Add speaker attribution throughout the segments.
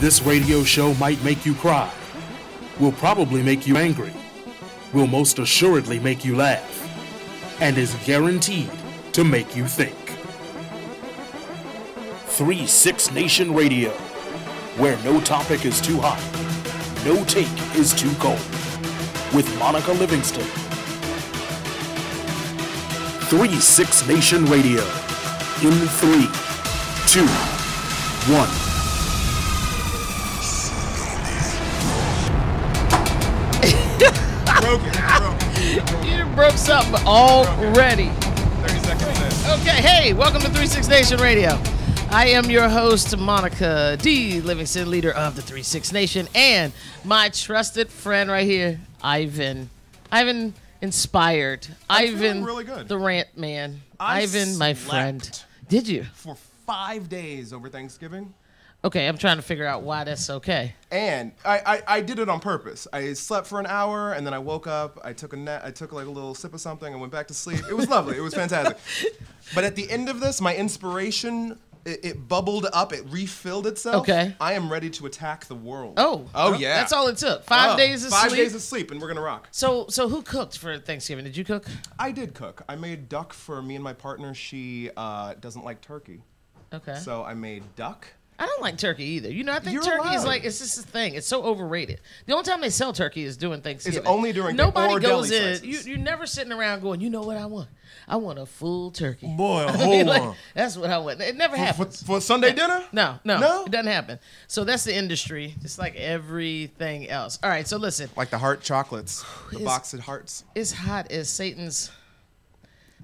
Speaker 1: This radio show might make you cry, will probably make you angry, will most assuredly make you laugh, and is guaranteed to make you think. 3-6 Nation Radio, where no topic is too hot, no take is too cold, with Monica Livingston. 3-6 Nation Radio, in 3, 2, 1.
Speaker 2: You broke something already.
Speaker 3: 30 seconds in.
Speaker 2: Okay, hey, welcome to 3-6 Nation Radio. I am your host, Monica D. Livingston, leader of the 3-6 Nation, and my trusted friend right here, Ivan. Ivan inspired. Ivan,
Speaker 3: really good.
Speaker 2: The rant man.
Speaker 3: I
Speaker 2: Ivan, my
Speaker 3: slept
Speaker 2: friend. Did you?
Speaker 3: For 5 days over Thanksgiving.
Speaker 2: Okay, I'm trying to figure out why that's okay.
Speaker 3: And I did it on purpose. I slept for an hour, and then I woke up. I took a nap. I took like a little sip of something and went back to sleep. It was lovely. It was fantastic. But at the end of this, my inspiration, it bubbled up. It refilled itself.
Speaker 2: Okay.
Speaker 3: I am ready to attack the world.
Speaker 2: Oh,
Speaker 3: yeah.
Speaker 2: That's all it took. 5 days of sleep.
Speaker 3: 5 days of sleep, and we're gonna rock.
Speaker 2: So who cooked for Thanksgiving? Did you cook?
Speaker 3: I did cook. I made duck for me and my partner. She doesn't like turkey.
Speaker 2: Okay.
Speaker 3: So I made duck.
Speaker 2: I don't like turkey either. You know, I think
Speaker 3: You're
Speaker 2: turkey is
Speaker 3: allowed.
Speaker 2: like, it's just a thing. It's so overrated. The only time they sell turkey is during Thanksgiving.
Speaker 3: It's only during
Speaker 2: Nobody
Speaker 3: or
Speaker 2: goes
Speaker 3: deli
Speaker 2: in.
Speaker 3: slices.
Speaker 2: You're never sitting around going, you know what I want? I want a full turkey.
Speaker 3: Boy, a
Speaker 2: I
Speaker 3: whole
Speaker 2: mean, like,
Speaker 3: one.
Speaker 2: that's what I want. It never happens.
Speaker 3: For Sunday dinner?
Speaker 2: No,
Speaker 3: No?
Speaker 2: it doesn't happen. So that's the industry, just like everything else. All right, so listen.
Speaker 3: Like the heart chocolates, the
Speaker 2: It's-
Speaker 3: box of hearts.
Speaker 2: It's hot as Satan's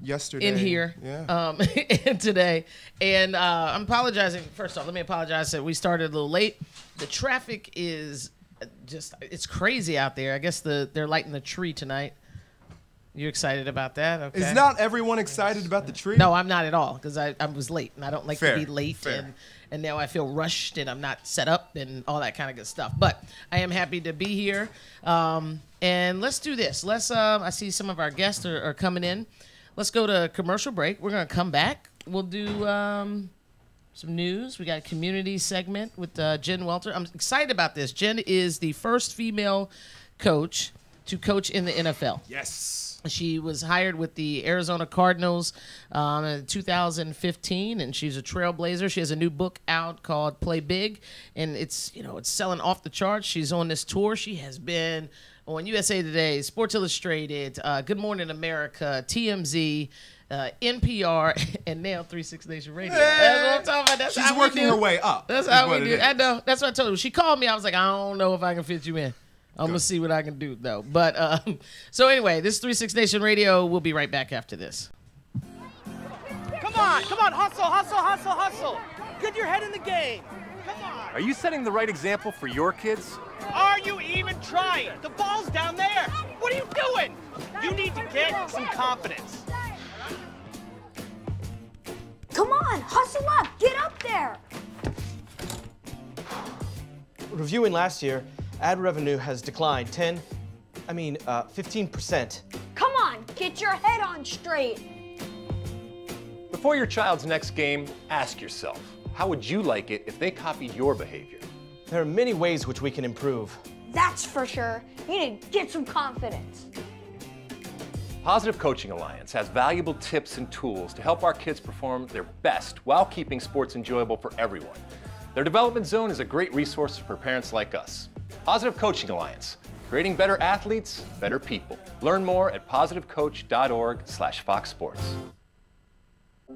Speaker 3: Yesterday.
Speaker 2: in here and today. And I'm apologizing. First off, let me apologize that we started a little late. The traffic is just, it's crazy out there. I guess they're lighting the tree tonight. You excited about that? Okay.
Speaker 3: Is not everyone excited about the tree?
Speaker 2: No, I'm not at all, because I was late, and I don't like
Speaker 3: Fair,
Speaker 2: to be late,
Speaker 3: fair.
Speaker 2: and now I feel rushed, and I'm not set up, and all that kind of good stuff. But I am happy to be here, and let's do this. I see some of our guests are coming in. Let's go to commercial break. We're going to come back. We'll do some news. We got a community segment with Jen Welter. I'm excited about this. Jen is the first female coach to coach in the NFL.
Speaker 3: Yes.
Speaker 2: She was hired with the Arizona Cardinals in 2015, and she's a trailblazer. She has a new book out called Play Big, and it's selling off the charts. She's on this tour. She has been on USA Today, Sports Illustrated, Good Morning America, TMZ, NPR, and now 3-6 Nation Radio. That's what I'm talking about. That's
Speaker 3: She's
Speaker 2: how we
Speaker 3: working
Speaker 2: do.
Speaker 3: her way up.
Speaker 2: That's
Speaker 3: is
Speaker 2: how
Speaker 3: what
Speaker 2: we
Speaker 3: it
Speaker 2: do.
Speaker 3: is.
Speaker 2: I know. That's what I told her. She called me. I was like, I don't know if I can fit you in. I'm going to see what I can do, though. But so anyway, this 3-6 Nation Radio. We'll be right back after this.
Speaker 4: Come on, hustle, hustle, hustle, hustle. Get your head in the game. Come on.
Speaker 5: Are you setting the right example for your kids?
Speaker 4: Are you even trying? The ball's down there. What are you doing? You need to get some confidence.
Speaker 6: Come on, hustle up, get up there.
Speaker 7: Reviewing last year, ad revenue has declined 15%.
Speaker 6: Come on, get your head on straight.
Speaker 5: Before your child's next game, ask yourself, how would you like it if they copied your behavior?
Speaker 7: There are many ways which we can improve.
Speaker 6: That's for sure. You need to get some confidence.
Speaker 5: Positive Coaching Alliance has valuable tips and tools to help our kids perform their best while keeping sports enjoyable for everyone. Their development zone is a great resource for parents like us. Positive Coaching Alliance, creating better athletes, better people. Learn more at positivecoach.org/Fox Sports.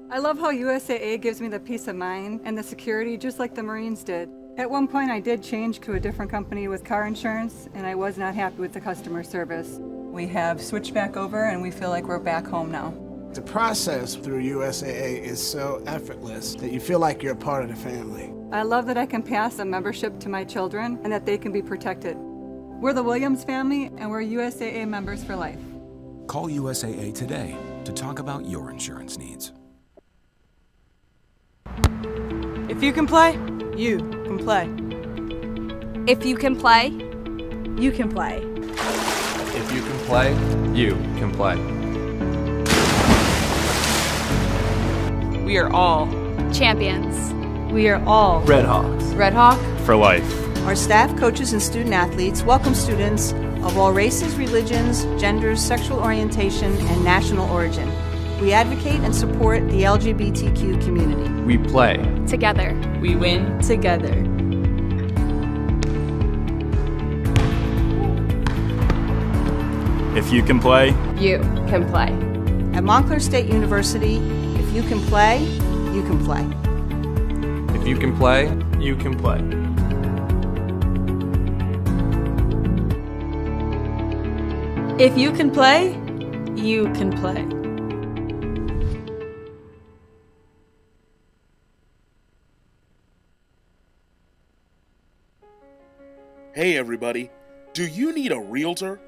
Speaker 8: I love how USAA gives me the peace of mind and the security just like the Marines did. At one point I did change to a different company with car insurance and I was not happy with the customer service. We have switched back over and we feel like we're back home now.
Speaker 9: The process through USAA is so effortless that you feel like you're a part of the family.
Speaker 8: I love that I can pass a membership to my children and that they can be protected. We're the Williams family and we're USAA members for life.
Speaker 10: Call USAA today to talk about your insurance needs.
Speaker 8: If you can play, you can play.
Speaker 11: If you can play, you can play.
Speaker 12: If you can play, you can play.
Speaker 11: We are all champions.
Speaker 13: We are all
Speaker 12: Red Hawks.
Speaker 13: Red Hawk
Speaker 12: For life.
Speaker 14: Our staff, coaches, and student athletes welcome students of all races, religions, genders, sexual orientation, and national origin. We advocate and support the LGBTQ community.
Speaker 12: We play.
Speaker 11: Together.
Speaker 13: We win together.
Speaker 12: If you can play,
Speaker 11: You can play.
Speaker 14: At Montclair State University, if you can play, you can play.
Speaker 12: if you can play, you can play.
Speaker 13: If you can play, you can play.
Speaker 1: Hey everybody, do you need a realtor?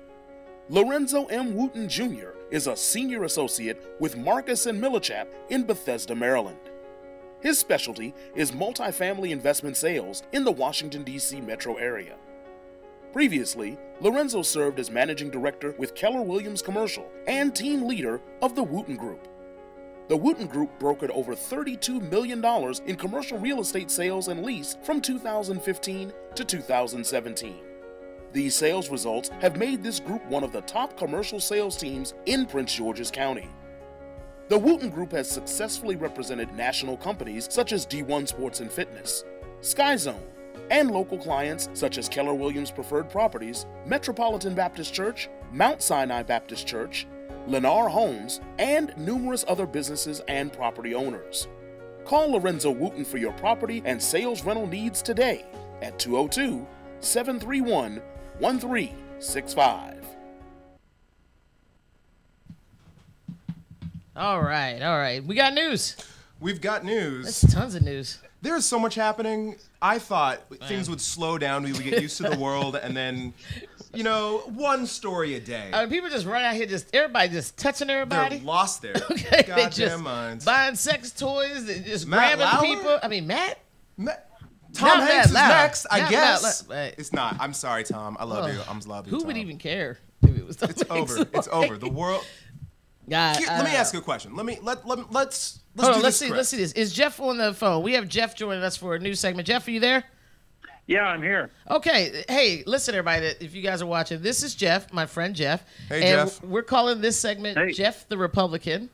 Speaker 1: Lorenzo M. Wooten Jr. is a senior associate with Marcus and Millichap in Bethesda, Maryland. His specialty is multifamily investment sales in the Washington, D.C. metro area. Previously, Lorenzo served as managing director with Keller Williams Commercial and team leader of the Wooten Group. The Wooten Group brokered over $32 million in commercial real estate sales and lease from 2015 to 2017. These sales results have made this group one of the top commercial sales teams in Prince George's County. The Wooten Group has successfully represented national companies such as D1 Sports and Fitness, Sky Zone, and local clients such as Keller Williams Preferred Properties, Metropolitan Baptist Church, Mount Sinai Baptist Church, Lennar Homes, and numerous other businesses and property owners. Call Lorenzo Wooten for your property and sales rental needs today at 202-731-1365.
Speaker 2: All right. We got news.
Speaker 3: We've got news.
Speaker 2: That's tons of news.
Speaker 3: There's so much happening. I thought things would slow down. We would get used to the world, and then, you know, one story a day.
Speaker 2: People just run out here, everybody just touching everybody.
Speaker 3: They're lost there.
Speaker 2: Okay, they
Speaker 3: Goddamn
Speaker 2: just
Speaker 3: minds.
Speaker 2: buying sex toys, they just
Speaker 3: Matt
Speaker 2: grabbing
Speaker 3: Lauer?
Speaker 2: people. I mean, Matt.
Speaker 3: Tom
Speaker 2: Not
Speaker 3: Hanks
Speaker 2: Matt
Speaker 3: is
Speaker 2: Lauer.
Speaker 3: next, I
Speaker 2: Not
Speaker 3: guess.
Speaker 2: Matt Lauer.
Speaker 3: It's not. I'm sorry, Tom. I love you. I'm love you.
Speaker 2: Who
Speaker 3: Tom.
Speaker 2: would even care if it was Tom
Speaker 3: It's
Speaker 2: Hanks?
Speaker 3: over. It's over. The world.
Speaker 2: God,
Speaker 3: Let me ask you a question. Let's
Speaker 2: Hold
Speaker 3: do
Speaker 2: on,
Speaker 3: this
Speaker 2: let's see this. Is Jeff on the phone? We have Jeff joining us for a new segment. Jeff, are you there?
Speaker 15: Yeah, I'm here.
Speaker 2: Okay. Hey, listen, everybody, if you guys are watching, this is Jeff, my friend Jeff.
Speaker 3: Hey,
Speaker 2: and
Speaker 3: Jeff.
Speaker 2: We're calling this segment Jeff the Republican.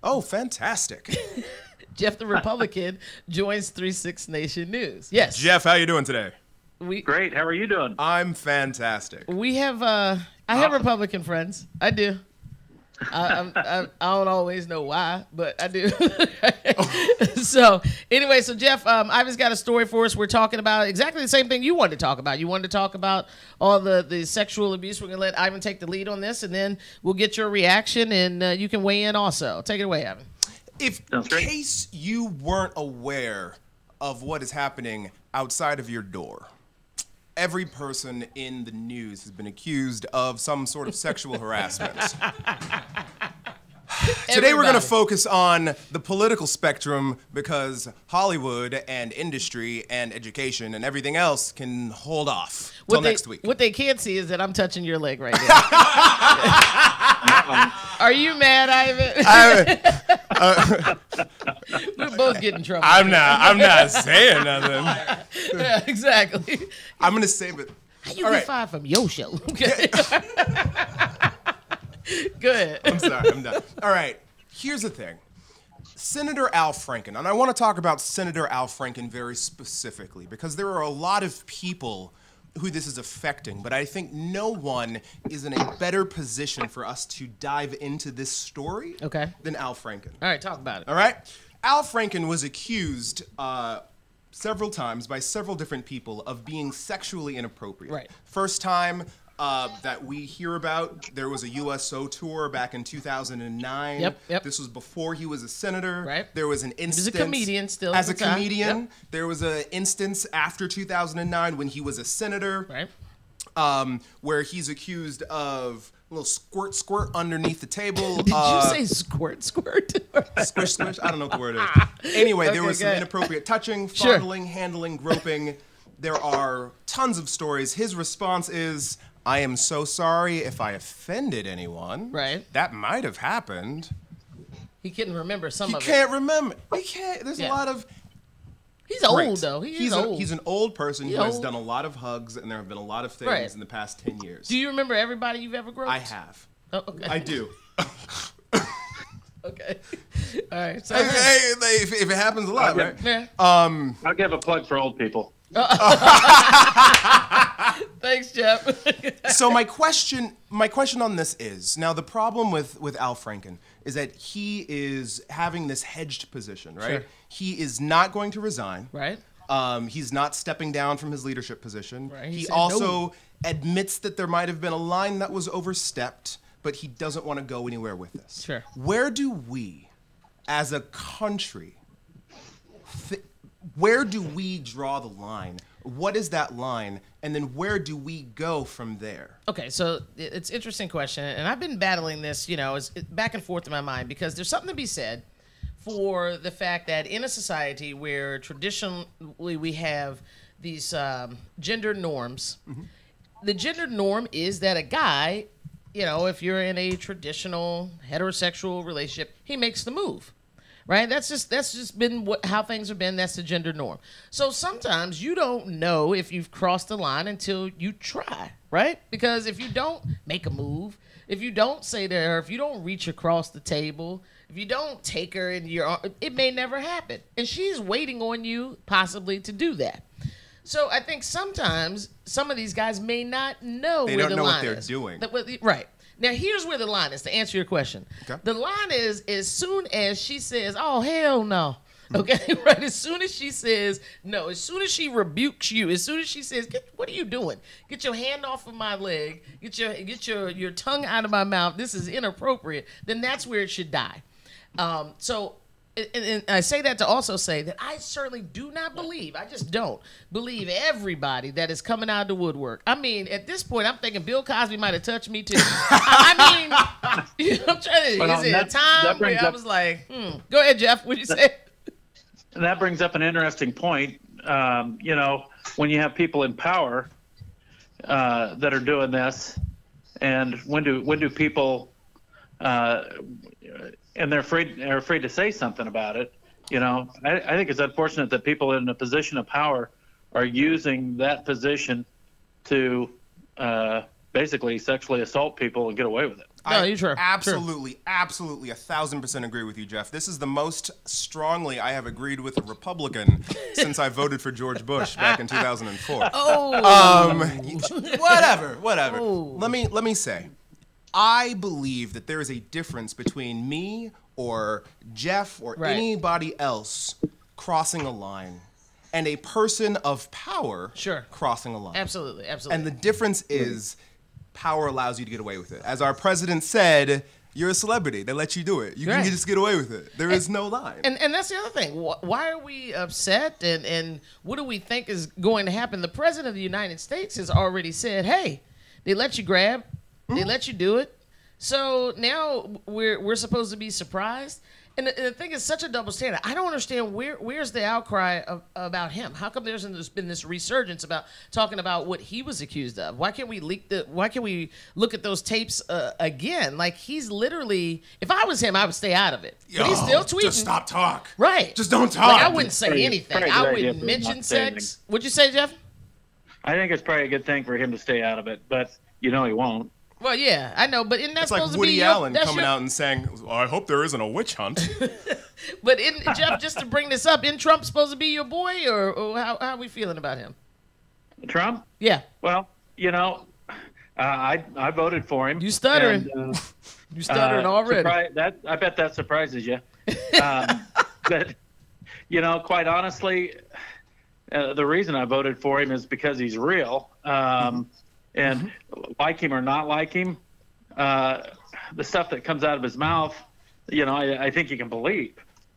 Speaker 3: Oh, fantastic.
Speaker 2: Jeff the Republican joins 3-6 Nation News. Yes.
Speaker 3: Jeff, how you doing today?
Speaker 15: Great. How are you doing?
Speaker 3: I'm fantastic.
Speaker 2: We have, I have Republican friends. I do. I don't always know why, but I do. So anyway, Jeff, Ivan's got a story for us. We're talking about exactly the same thing you wanted to talk about. You wanted to talk about all the sexual abuse. We're going to let Ivan take the lead on this, and then we'll get your reaction, and you can weigh in also. Take it away, Ivan.
Speaker 3: In case you weren't aware of what is happening outside of your door, every person in the news has been accused of some sort of sexual harassment. Today we're going to focus on the political spectrum because Hollywood and industry and education and everything else can hold off till next week.
Speaker 2: What they can't see is that I'm touching your leg right now. Are you mad, Ivan? We're both getting in trouble.
Speaker 3: I'm not saying nothing.
Speaker 2: Yeah, exactly.
Speaker 3: I'm going to save it.
Speaker 2: How you get fired from your show? Okay. Go ahead.
Speaker 3: I'm sorry, I'm done. All right, here's the thing. Senator Al Franken, and I want to talk about Senator Al Franken very specifically because there are a lot of people who this is affecting, but I think no one is in a better position for us to dive into this story than Al Franken.
Speaker 2: All right, talk about it.
Speaker 3: All right? Al Franken was accused several times by several different people of being sexually inappropriate.
Speaker 2: Right.
Speaker 3: First time that we hear about, there was a USO tour back in 2009.
Speaker 2: Yep.
Speaker 3: This was before he was a senator.
Speaker 2: Right.
Speaker 3: There was an instance.
Speaker 2: He was a comedian still.
Speaker 3: As a
Speaker 2: at the time.
Speaker 3: comedian.
Speaker 2: Yep.
Speaker 3: There was an instance after 2009 when he was a senator.
Speaker 2: Right.
Speaker 3: Where he's accused of a little squirt underneath the table.
Speaker 2: Did you say squirt?
Speaker 3: Squish. I don't know what the word is. Anyway, there was some inappropriate touching, fondling, handling, groping. There are tons of stories. His response is, I am so sorry if I offended anyone.
Speaker 2: Right.
Speaker 3: That might have happened.
Speaker 2: He couldn't remember some of it.
Speaker 3: He can't remember. He can't. There's a lot of...
Speaker 2: He's
Speaker 3: great.
Speaker 2: old, though. He's old.
Speaker 3: He's an old person
Speaker 2: He's
Speaker 3: who has
Speaker 2: old.
Speaker 3: done a lot of hugs, and there have been a lot of things
Speaker 2: Right.
Speaker 3: in the past 10 years.
Speaker 2: Do you remember everybody you've ever groped?
Speaker 3: I have.
Speaker 2: Oh, okay.
Speaker 3: I do.
Speaker 2: Okay. All right. So
Speaker 3: if it happens a lot, right?
Speaker 2: Yeah.
Speaker 15: I'll give a plug for old people.
Speaker 2: Thanks, Jeff.
Speaker 3: So my question on this is, now the problem with Al Franken is that he is having this hedged position, right?
Speaker 2: Sure.
Speaker 3: He is not going to resign.
Speaker 2: Right.
Speaker 3: He's not stepping down from his leadership position.
Speaker 2: Right.
Speaker 3: He
Speaker 2: said
Speaker 3: also
Speaker 2: no.
Speaker 3: admits that there might have been a line that was overstepped, but he doesn't want to go anywhere with this.
Speaker 2: Sure.
Speaker 3: Where do we, as a country, where do we draw the line? What is that line? And then where do we go from there?
Speaker 2: Okay, so it's an interesting question, and I've been battling this, it's back and forth in my mind, because there's something to be said for the fact that in a society where traditionally we have these gender norms, the gender norm is that a guy, if you're in a traditional heterosexual relationship, he makes the move. Right? That's just been how things have been. That's the gender norm. So sometimes you don't know if you've crossed the line until you try, right? Because if you don't make a move, if you don't say to her, if you don't reach across the table, if you don't take her in your arm, it may never happen. And she's waiting on you possibly to do that. So I think sometimes some of these guys may not know
Speaker 3: They
Speaker 2: where
Speaker 3: don't
Speaker 2: the
Speaker 3: know
Speaker 2: line
Speaker 3: what they're
Speaker 2: is.
Speaker 3: doing.
Speaker 2: Right. Now, here's where the line is, to answer your question.
Speaker 3: Okay.
Speaker 2: The line is as soon as she says, oh, hell no. Okay, right? As soon as she says no, as soon as she rebukes you, as soon as she says, what are you doing? Get your hand off of my leg. Get your tongue out of my mouth. This is inappropriate. Then that's where it should die. And I say that to also say that I certainly do not believe, I just don't believe everybody that is coming out of the woodwork. I mean, at this point, I'm thinking Bill Cosby might have touched me too. I'm trying to,
Speaker 15: Well,
Speaker 2: is it a time where I was like, Go ahead, Jeff, what'd you say?
Speaker 15: That brings up an interesting point. When you have people in power that are doing this, and when do people and they're afraid to say something about it. I think it's unfortunate that people in a position of power are using that position to basically sexually assault people and get away with it.
Speaker 3: Absolutely 1,000% agree with you, Jeff. This is the most strongly I have agreed with a Republican since I voted for George Bush back in 2004. Whatever.
Speaker 2: Oh.
Speaker 3: Let me say, I believe that there is a difference between me or Jeff or anybody else crossing a line and a person of power crossing a line.
Speaker 2: Absolutely.
Speaker 3: And the difference is power allows you to get away with it. As our president said, you're a celebrity. They let you do it. You can just get away with it. There is no line.
Speaker 2: And that's the other thing. Why are we upset? And what do we think is going to happen? The president of the United States has already said, hey, they let you grab. They let you do it. So now we're supposed to be surprised. And the thing is such a double standard. I don't understand where's the outcry about him. How come there's been this resurgence about talking about what he was accused of? Why can't we look at those tapes again? Like, he's literally, if I was him, I would stay out of it. But he's still tweeting.
Speaker 3: Just stop talk.
Speaker 2: Right.
Speaker 3: Just don't talk.
Speaker 2: Like, I wouldn't say anything. I wouldn't mention
Speaker 15: not saying
Speaker 2: sex. What'd you say, Jeff?
Speaker 15: I think it's probably a good thing for him to stay out of it, but he won't.
Speaker 2: Well, yeah, I know, but isn't that
Speaker 3: It's
Speaker 2: supposed
Speaker 3: like
Speaker 2: to
Speaker 3: Woody
Speaker 2: be
Speaker 3: Allen coming out and saying, I hope there isn't a witch hunt.
Speaker 2: But Jeff, just to bring this up, isn't Trump supposed to be your boy, or how are we feeling about him?
Speaker 15: Trump?
Speaker 2: Yeah.
Speaker 15: Well, I voted for him.
Speaker 2: You stuttering.
Speaker 15: And,
Speaker 2: you stuttering already.
Speaker 15: I bet that surprises you. But, quite honestly, the reason I voted for him is because he's real. And like him or not like him, the stuff that comes out of his mouth, I think you can believe.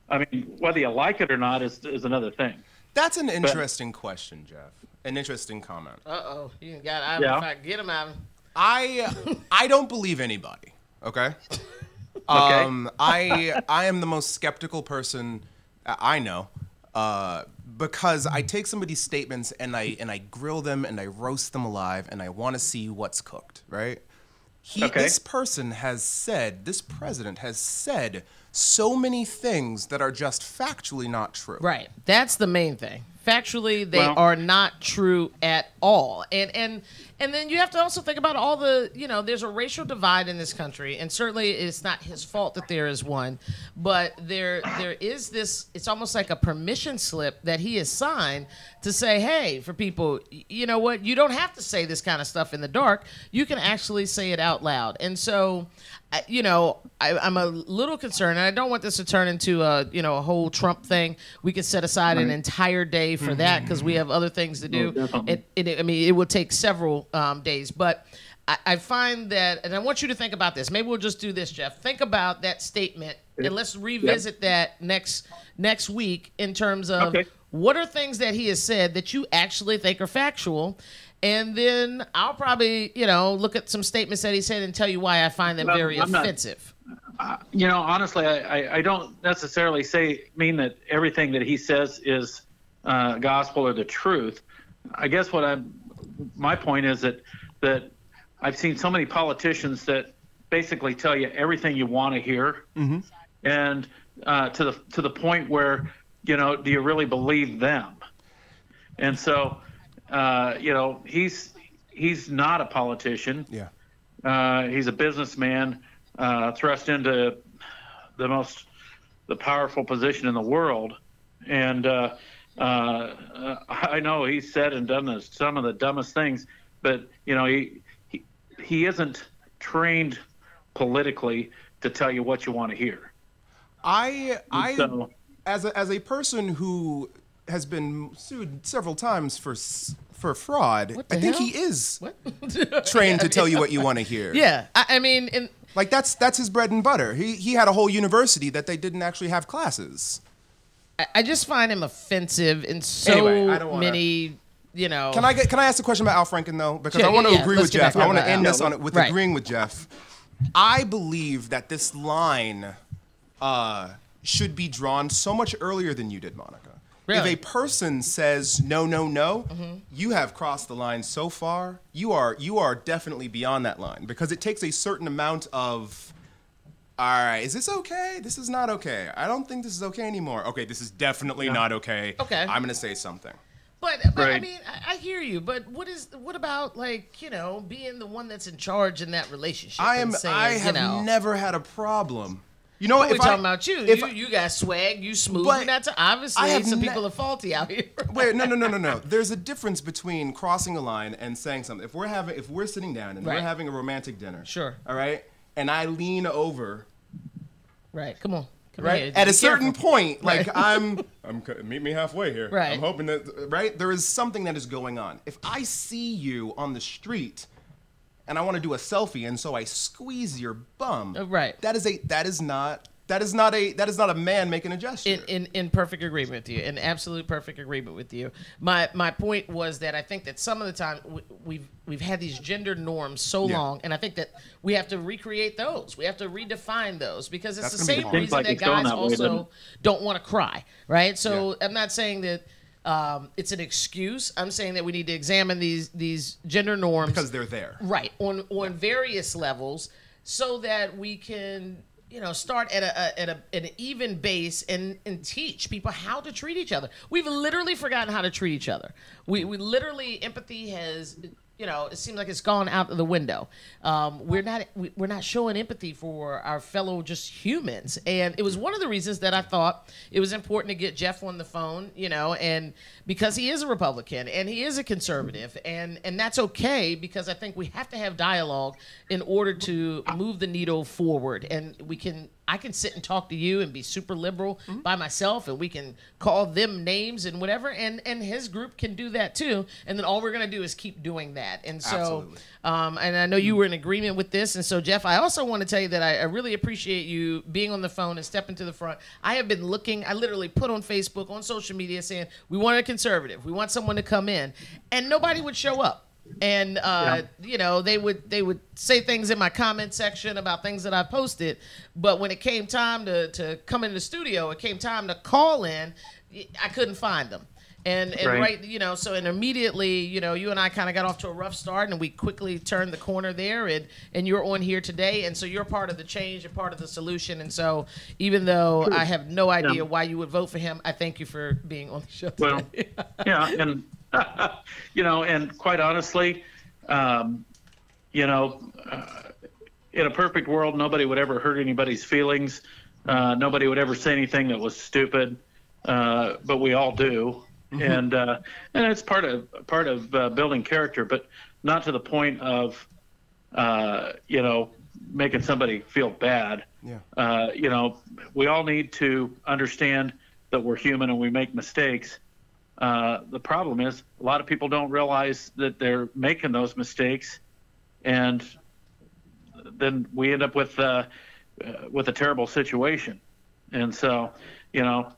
Speaker 15: I mean, whether you like it or not is another thing.
Speaker 3: That's an interesting question, Jeff. An interesting comment.
Speaker 2: Uh-oh. You got out of him. Get him out of him.
Speaker 3: I don't believe anybody, okay? I am the most skeptical person I know. Because I take somebody's statements and I grill them and I roast them alive and I want to see what's cooked, right? This person has said, this president has said so many things that are just factually not true.
Speaker 2: Right. That's the main thing. Factually, they are not true at all. And then you have to also think about all the, there's a racial divide in this country, and certainly it's not his fault that there is one, but there is this, it's almost like a permission slip that he has signed to say, hey, for people, you know what, you don't have to say this kind of stuff in the dark. You can actually say it out loud. And so, I'm a little concerned, and I don't want this to turn into a whole Trump thing. We could set aside an entire day for that because we have other things to do. It would take several days, but I find that, and I want you to think about this. Maybe we'll just do this, Jeff. Think about that statement, and let's revisit that next week in terms of what are things that he has said that you actually think are factual. And then I'll probably, look at some statements that he said and tell you why I find them very offensive.
Speaker 15: Honestly, I don't necessarily mean that everything that he says is gospel or the truth. I guess my point is that I've seen so many politicians that basically tell you everything you want to hear, and to the point where do you really believe them? And so. He's not a politician. Yeah. He's a businessman thrust into the powerful position in the world. And I know he's said and done some of the dumbest things, but he isn't trained politically to tell you what you want to hear.
Speaker 3: As a person who has been sued several times for fraud, I think he is trained to tell you what you want to hear.
Speaker 2: Yeah, I mean,
Speaker 3: that's his bread and butter. He had a whole university that they didn't actually have classes.
Speaker 2: I just find him offensive in so many. Can
Speaker 3: I ask a question about Al Franken though? Because I want to agree with Jeff. I want to end this on it with agreeing with Jeff. I believe that this line should be drawn so much earlier than you did, Monica. Really? If a person says no, you have crossed the line so far. You are definitely beyond that line, because it takes a certain amount of, all right, is this okay? This is not okay. I don't think this is okay anymore. Okay, this is definitely not okay. Okay. I'm going to say something.
Speaker 2: But I mean, I hear you. But what about being the one that's in charge in that relationship?
Speaker 3: I have never had a problem. You know what?
Speaker 2: We're talking about you. You got swag. You smooth. Obviously, some people are faulty out here.
Speaker 3: Wait, no. There's a difference between crossing a line and saying something. If we're sitting down and we're having a romantic dinner,
Speaker 2: sure,
Speaker 3: all right, and I lean over,
Speaker 2: right, come on,
Speaker 3: right, at a certain point, like I'm meet me halfway here. Right, I'm hoping that there is something that is going on. If I see you on the street and I want to do a selfie, and so I squeeze your bum.
Speaker 2: Right.
Speaker 3: That is not a man making a gesture.
Speaker 2: In perfect agreement with you. In absolute perfect agreement with you. My point was that I think that some of the time we've had these gender norms so long, and I think that we have to recreate those. We have to redefine those, because it's the same reason that guys also don't want to cry, right? So I'm not saying that it's an excuse. I'm saying that we need to examine these gender norms,
Speaker 3: because they're there,
Speaker 2: right, on various levels, so that we can start at an even base and teach people how to treat each other. We've literally forgotten how to treat each other. We literally, empathy has. It seems like it's gone out of the window. We're not showing empathy for our fellow just humans, and it was one of the reasons that I thought it was important to get Jeff on the phone. And because he is a Republican and he is a conservative, and that's okay, because I think we have to have dialogue in order to move the needle forward. And I can sit and talk to you and be super liberal by myself, and we can call them names and whatever, and his group can do that too. And then all we're going to do is keep doing that. And so, and I know you were in agreement with this. And so, Jeff, I also want to tell you that I really appreciate you being on the phone and stepping to the front. I have been looking, I literally put on Facebook, on social media, saying, we want a conservative. We want someone to come in. And nobody would show up. And they would say things in my comment section about things that I posted, but when it came time to come in the studio, it came time to call in, I couldn't find them. And right, you know, so and immediately, you know, you and I kind of got off to a rough start, and we quickly turned the corner there, and you're on here today, and so you're part of the change and part of the solution. And so even though I have no idea why you would vote for him, I thank you for being on the show today.
Speaker 15: Well, yeah, and you know, and quite honestly, you know, in a perfect world, nobody would ever hurt anybody's feelings. Nobody would ever say anything that was stupid, but we all do. And it's part of building character, but not to the point of you know, making somebody feel bad.
Speaker 3: Yeah.
Speaker 15: You know, we all need to understand that we're human and we make mistakes. The problem is a lot of people don't realize that they're making those mistakes, and then we end up with a terrible situation. And so, you know,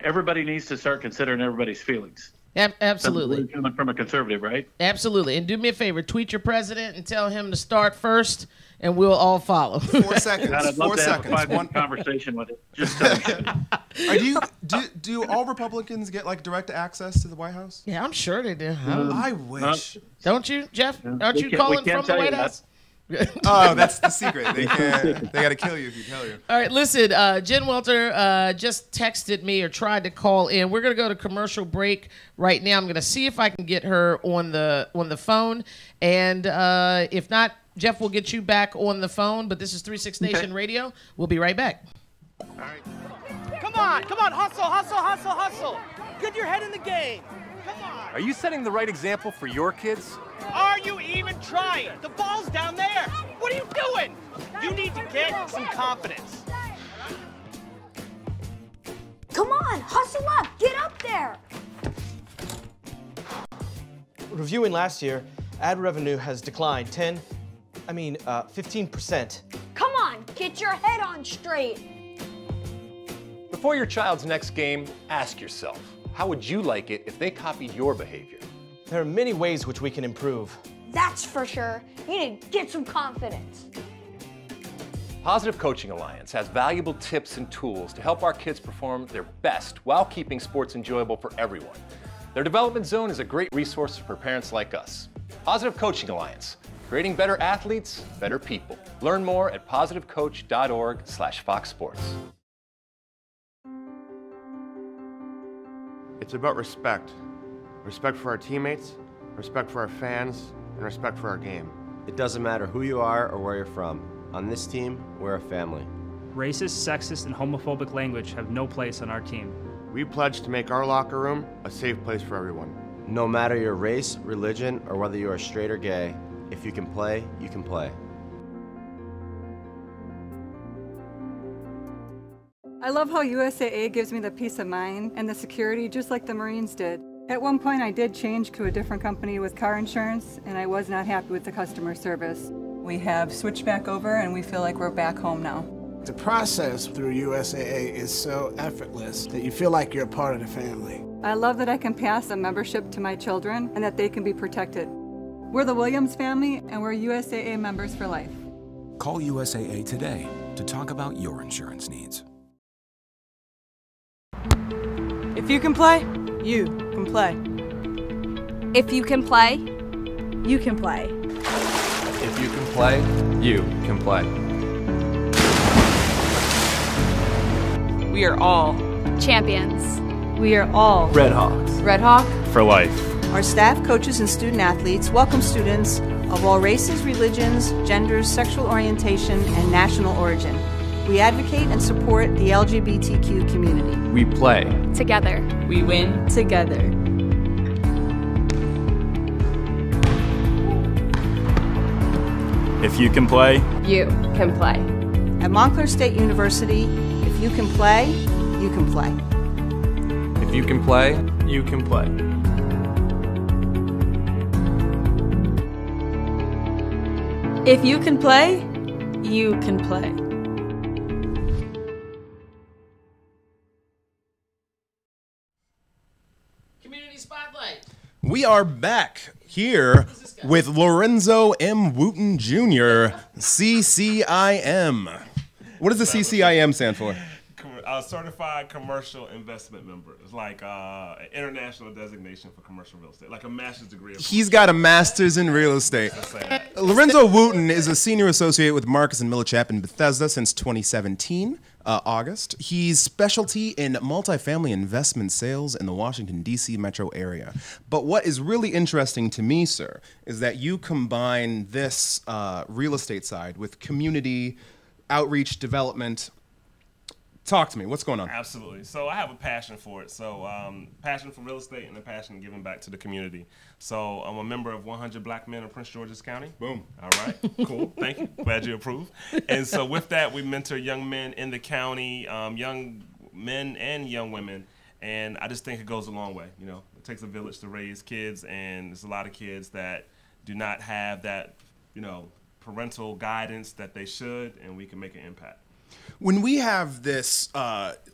Speaker 15: everybody needs to start considering everybody's feelings.
Speaker 2: Absolutely.
Speaker 15: Coming from a conservative, right?
Speaker 2: Absolutely. And do me a favor, tweet your president and tell him to start first, and we'll all follow.
Speaker 3: 4 seconds.
Speaker 15: God, I'd love
Speaker 3: 4
Speaker 15: to
Speaker 3: seconds.
Speaker 15: have a 5-minute conversation with it. Just
Speaker 3: do all Republicans get like direct access to the White House?
Speaker 2: Yeah, I'm sure they do.
Speaker 3: I wish.
Speaker 2: Don't you, Jeff? Aren't you calling from the White House?
Speaker 3: Oh, that's the secret. They got to kill you if you tell you.
Speaker 2: All right, listen, Jen Welter just texted me or tried to call in. We're going to go to commercial break right now. I'm going to see if I can get her on the phone. And if not, Jeff will get you back on the phone. But this is 36 Nation Radio. We'll be right back.
Speaker 4: All right. Come on, hustle. Get your head in the game. Come on.
Speaker 5: Are you setting the right example for your kids?
Speaker 4: Are you even trying? The ball's down there. What are you doing? You need to get some confidence.
Speaker 6: Come on, hustle up, get up there.
Speaker 7: Reviewing last year, ad revenue has declined 15%.
Speaker 6: Come on, get your head on straight.
Speaker 5: Before your child's next game, ask yourself, how would you like it if they copied your behavior?
Speaker 7: There are many ways which we can improve.
Speaker 6: That's for sure. You need to get some confidence.
Speaker 5: Positive Coaching Alliance has valuable tips and tools to help our kids perform their best while keeping sports enjoyable for everyone. Their development zone is a great resource for parents like us. Positive Coaching Alliance, creating better athletes, better people. Learn more at positivecoach.org/Fox Sports.
Speaker 16: It's about respect. Respect for our teammates, respect for our fans, and respect for our game.
Speaker 17: It doesn't matter who you are or where you're from. On this team, we're a family.
Speaker 18: Racist, sexist, and homophobic language have no place on our team.
Speaker 16: We pledge to make our locker room a safe place for everyone.
Speaker 17: No matter your race, religion, or whether you are straight or gay, if you can play, you can play.
Speaker 8: I love how USAA gives me the peace of mind and the security just like the Marines did. At one point I did change to a different company with car insurance, and I was not happy with the customer service. We have switched back over and we feel like we're back home now.
Speaker 9: The process through USAA is so effortless that you feel like you're a part of the family.
Speaker 8: I love that I can pass a membership to my children and that they can be protected. We're the Williams family and we're USAA members for life.
Speaker 10: Call USAA today to talk about your insurance needs.
Speaker 13: If you can play, you can play.
Speaker 11: If you can play,
Speaker 13: you can play.
Speaker 12: If you can play, you can play.
Speaker 13: We are all
Speaker 11: champions.
Speaker 13: We are all
Speaker 12: Red Hawks.
Speaker 13: Red Hawk
Speaker 12: For life.
Speaker 14: Our staff, coaches, and student athletes welcome students of all races, religions, genders, sexual orientation, and national origin. We advocate and support the LGBTQ community.
Speaker 12: We play.
Speaker 11: Together.
Speaker 13: We win together.
Speaker 12: If you can play,
Speaker 11: you can play.
Speaker 14: At Montclair State University, if you can play, you can play.
Speaker 12: if you can play, you can play.
Speaker 13: If you can play, you can play.
Speaker 2: Community Spotlight.
Speaker 3: We are back here with Lorenzo M. Wooten Jr., CCIM. What does the CCIM stand for?
Speaker 19: a certified commercial investment member. It's like an international designation for commercial real estate, like a master's degree.
Speaker 3: He's got a master's in real estate. Lorenzo Wooten is a senior associate with Marcus and Millichap in Bethesda since 2017. August. He's specialty in multifamily investment sales in the Washington, D.C. metro area. But what is really interesting to me, sir, is that you combine this real estate side with community outreach development. Talk to me. What's going on?
Speaker 19: Absolutely. So I have a passion for it. So passion for real estate and a passion in giving back to the community. So I'm a member of 100 Black Men in Prince George's County. Boom. All right. Cool. Thank you. Glad you approve. And so with that, we mentor young men in the county, young men and young women. And I just think it goes a long way. You know, it takes a village to raise kids, and there's a lot of kids that do not have that, you know, parental guidance that they should, and we can make an impact.
Speaker 3: When we have this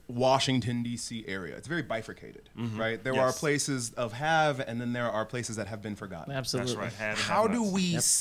Speaker 3: Washington, D.C. area, it's very bifurcated, right? There are places of have, and then there are places that have been forgotten.
Speaker 2: Absolutely.
Speaker 19: That's right.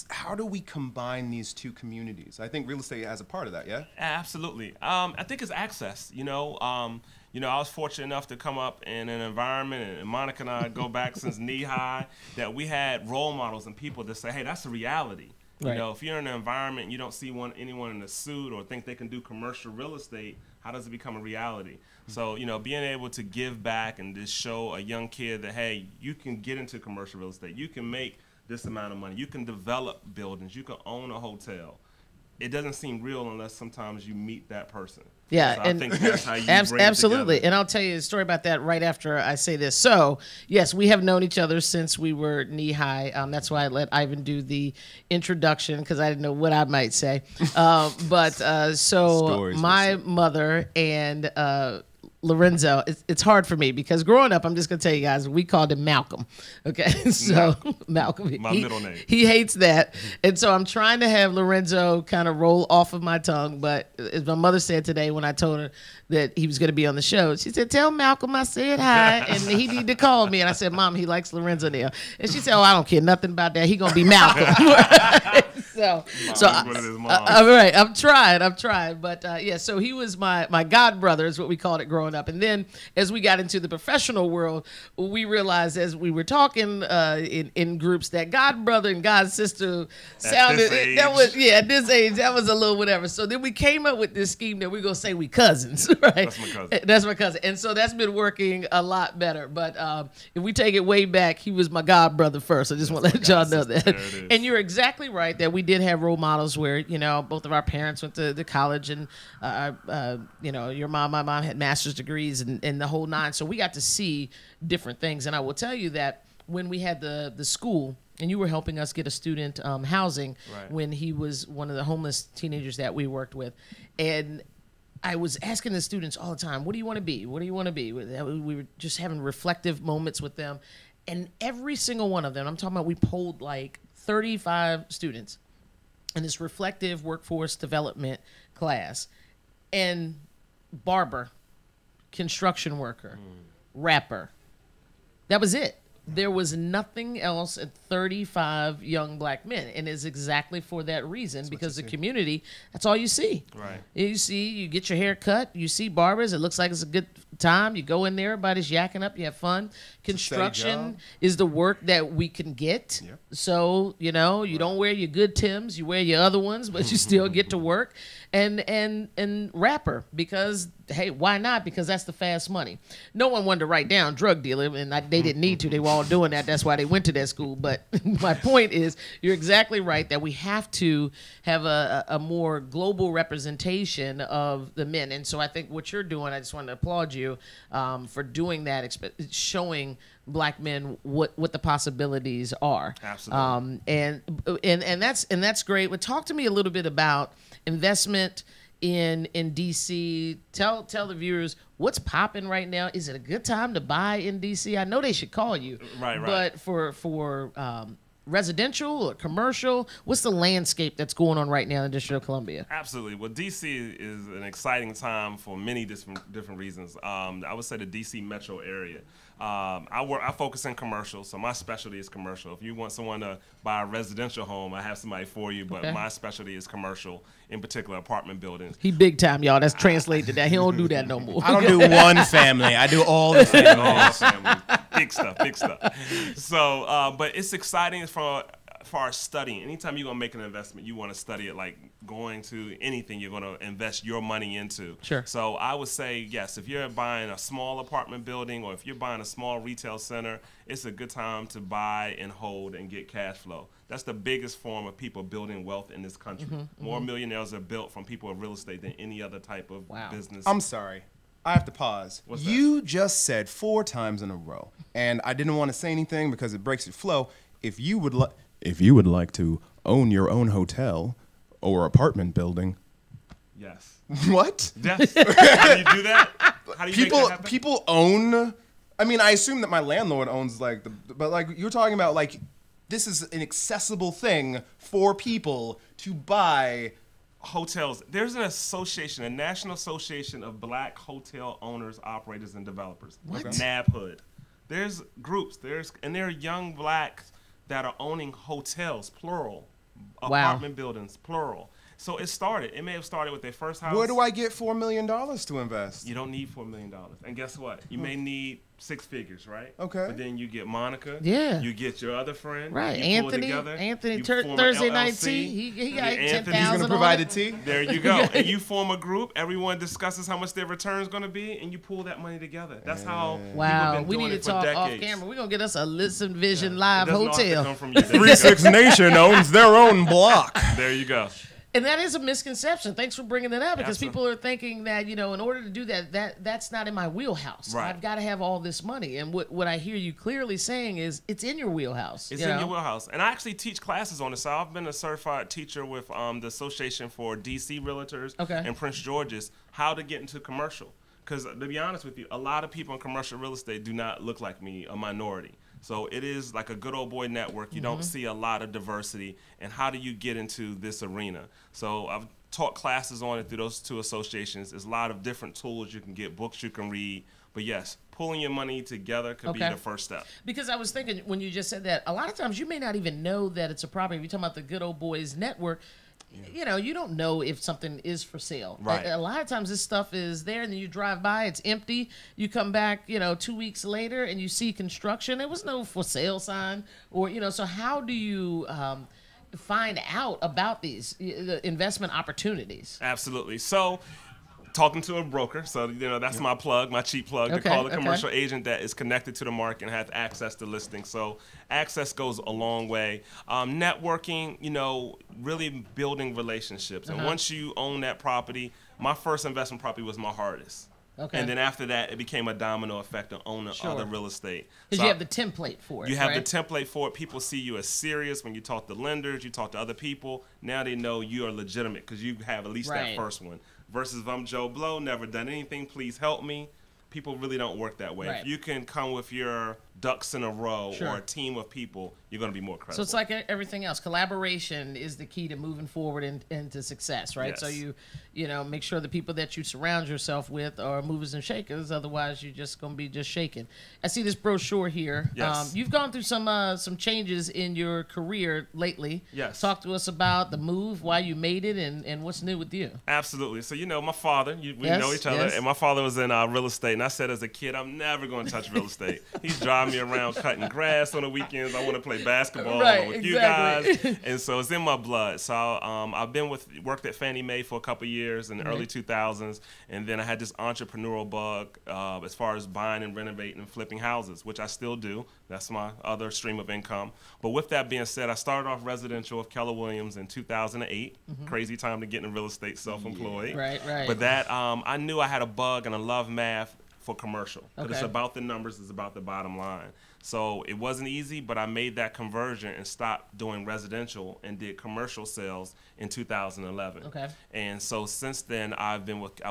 Speaker 3: How do we combine these two communities? I think real estate has a part of that, yeah?
Speaker 19: Absolutely. I think it's access. You know, I was fortunate enough to come up in an environment, and Monica and I go back since knee high, that we had role models and people that say, hey, that's a reality. You know, if you're in an environment and you don't see anyone in a suit or think they can do commercial real estate, how does it become a reality? So, you know, being able to give back and just show a young kid that, hey, you can get into commercial real estate. You can make this amount of money. You can develop buildings. You can own a hotel. It doesn't seem real unless sometimes you meet that person.
Speaker 2: Yeah,
Speaker 19: so
Speaker 2: and
Speaker 19: I think that's how you bring it
Speaker 2: absolutely.
Speaker 19: together.
Speaker 2: And I'll tell you a story about that right after I say this. So, yes, we have known each other since we were knee high. That's why I let Ivan do the introduction, because I didn't know what I might say. So my mother and Lorenzo, it's hard for me because growing up, I'm just going to tell you guys, we called him Malcolm. Okay, so Malcolm.
Speaker 19: My middle name.
Speaker 2: He hates that. And so I'm trying to have Lorenzo kind of roll off of my tongue. But as my mother said today when I told her that he was going to be on the show, she said, tell Malcolm I said hi and he need to call me. And I said, Mom, he likes Lorenzo now. And she said, oh, I don't care nothing about that. He going to be Malcolm. All right, I'm trying. But yeah, so he was my god brother is what we called it growing up. And then as we got into the professional world, we realized as we were talking in groups that god brother and god sister sounded, at this age, that was a little whatever. So then we came up with this scheme that we're going to say we cousins, right?
Speaker 19: That's my cousin.
Speaker 2: That's my cousin. And so that's been working a lot better. But if we take it way back, he was my god brother first. I just want to let y'all know that. And you're exactly right that we did have role models where, you know, both of our parents went to college, and you know, my mom had master's degrees and the whole nine. So we got to see different things. And I will tell you that when we had the school, and you were helping us get a student housing when he was one of the homeless teenagers that we worked with, and I was asking the students all the time, what do you want to be? What do you want to be? We were just having reflective moments with them. And every single one of them, I'm talking about, we polled like 35 students in this reflective workforce development class, and barber, construction worker, rapper. That was it. There was nothing else at 35 young black men, and it's exactly for that reason, because the community, that's all you see.
Speaker 19: Right.
Speaker 2: You get your hair cut, you see barbers, it looks like it's a good time, you go in there, everybody's yakking up, you have fun. Construction is the work that we can get. Yep. So, you know, you don't wear your good Timbs, you wear your other ones, but you still get to work. And rapper, because hey, why not? Because that's the fast money. No one wanted to write down drug dealer, and they didn't need to. They were all doing that. That's why they went to that school. But my point is, you're exactly right that we have to have a more global representation of the men. And so I think what you're doing, I just want to applaud you for doing that, showing black men what the possibilities are.
Speaker 19: Absolutely.
Speaker 2: And that's great. But talk to me a little bit about investment in DC. Tell the viewers what's popping right now. Is it a good time to buy in DC? I know they should call you.
Speaker 19: Right.
Speaker 2: But for residential or commercial? What's the landscape that's going on right now in the District of Columbia?
Speaker 19: Absolutely. Well, DC is an exciting time for many different reasons. I would say the DC metro area. I focus in commercial, so my specialty is commercial. If you want someone to buy a residential home, I have somebody for you, but my specialty is commercial, in particular apartment buildings.
Speaker 2: He big time, y'all. That's translated to that. He don't do that no more.
Speaker 20: I don't do one family. I do all the families.
Speaker 19: Big stuff, big stuff. So, but it's exciting for our studying. Anytime you're going to make an investment, you want to study it like going to anything you're going to invest your money into.
Speaker 2: Sure.
Speaker 19: So I would say, yes, if you're buying a small apartment building or if you're buying a small retail center, it's a good time to buy and hold and get cash flow. That's the biggest form of people building wealth in this country. More millionaires are built from people of real estate than any other type of business.
Speaker 3: I'm sorry. I have to pause. You just said 4 times in a row, and I didn't want to say anything because it breaks your flow. If you would like to own your own hotel or apartment building.
Speaker 19: Yes.
Speaker 3: What?
Speaker 19: Yes. How do you do that? How do you make that happen?
Speaker 3: People own. I mean, I assume that my landlord owns but like you're talking about like this is an accessible thing for people to buy.
Speaker 19: Hotels. There's an association, a National Association of Black Hotel Owners, Operators, and Developers.
Speaker 2: What?
Speaker 19: NABHOOD. There's groups. And there are young blacks that are owning hotels, plural. Apartment buildings, plural. So it started. It may have started with their first house.
Speaker 3: Where do I get $4 million to invest?
Speaker 19: You don't need $4 million. And guess what? You may need 6 figures, right?
Speaker 3: Okay.
Speaker 19: But then you get Monica.
Speaker 2: Yeah.
Speaker 19: You get your other friend.
Speaker 2: Right.
Speaker 19: You
Speaker 2: Anthony
Speaker 19: you form
Speaker 2: Thursday
Speaker 19: an
Speaker 2: night
Speaker 19: LLC.
Speaker 2: tea. He got
Speaker 19: Anthony's
Speaker 2: 10,000
Speaker 3: going to provide the tea?
Speaker 19: There you go. And you form a group. Everyone discusses how much their return is going to be, and you pull that money together. That's how people have been
Speaker 2: we
Speaker 19: doing
Speaker 2: need
Speaker 19: it
Speaker 2: to
Speaker 19: for
Speaker 2: talk
Speaker 19: decades.
Speaker 2: off camera. We're going to get us a Listen Vision Live
Speaker 19: It doesn't all have to
Speaker 2: hotel.
Speaker 19: come from you.
Speaker 3: 3-6 Nation owns their own block.
Speaker 19: There you go.
Speaker 2: And that is a misconception. Thanks for bringing that up because
Speaker 19: Absolutely.
Speaker 2: people are thinking that, in order to do that's not in my wheelhouse.
Speaker 19: Right.
Speaker 2: I've got to have all this money. And what I hear you clearly saying is it's in your wheelhouse.
Speaker 19: It's in your wheelhouse. And I actually teach classes on this. So I've been a certified teacher with the Association for DC Realtors and Prince George's, how to get into commercial. Because to be honest with you, a lot of people in commercial real estate do not look like me, a minority. So it is like a good old boy network. You don't see a lot of diversity. And how do you get into this arena? So I've taught classes on it through those 2 associations. There's a lot of different tools you can get, books you can read. But yes, pulling your money together could be the first step.
Speaker 2: Because I was thinking when you just said that, a lot of times you may not even know that it's a property. If you're talking about the good old boys network, you don't know if something is for sale.
Speaker 19: Right.
Speaker 2: A lot of times this stuff is there, and then you drive by, it's empty. You come back, 2 weeks later, and you see construction. There was no for sale sign, or So how do you find out about these investment opportunities?
Speaker 19: Absolutely. So, talking to a broker, so that's my plug, my cheap plug, to call a commercial agent that is connected to the market and has access to listings. So access goes a long way. Networking, really building relationships. And once you own that property, my first investment property was my hardest.
Speaker 2: Okay.
Speaker 19: And then after that, it became a domino effect of owning other real estate.
Speaker 2: Because you have the template for it.
Speaker 19: You have the template for it. People see you as serious when you talk to lenders, you talk to other people. Now they know you are legitimate because you have at least that first one. Versus if I'm Joe Blow, never done anything, please help me. People really don't work that way.
Speaker 2: Right.
Speaker 19: If you can come with your ducks in a row or a team of people, you're going to be more credible.
Speaker 2: So it's like everything else. Collaboration is the key to moving forward into success, right?
Speaker 19: Yes.
Speaker 2: So you make sure the people that you surround yourself with are movers and shakers. Otherwise, you're just going to be just shaking. I see this brochure here.
Speaker 19: Yes.
Speaker 2: You've gone through some changes in your career lately.
Speaker 19: Yes.
Speaker 2: Talk to us about the move, why you made it, and what's new with you.
Speaker 19: Absolutely. So, my father, we know each other, and my father was in real estate. And I said as a kid, I'm never going to touch real estate. He's driving me around cutting grass on the weekends. I want to play basketball with you guys. And so it's in my blood. So I've worked at Fannie Mae for a couple years in the early 2000s. And then I had this entrepreneurial bug as far as buying and renovating and flipping houses, which I still do. That's my other stream of income. But with that being said, I started off residential with Keller Williams in 2008. Crazy time to get into real estate, self-employed.
Speaker 2: Right.
Speaker 19: But that I knew I had a bug and I love math for commercial. Because
Speaker 2: Okay.
Speaker 19: it's about the numbers, it's about the bottom line. So it wasn't easy, but I made that conversion and stopped doing residential and did commercial sales in 2011.
Speaker 2: Okay.
Speaker 19: And so since then, I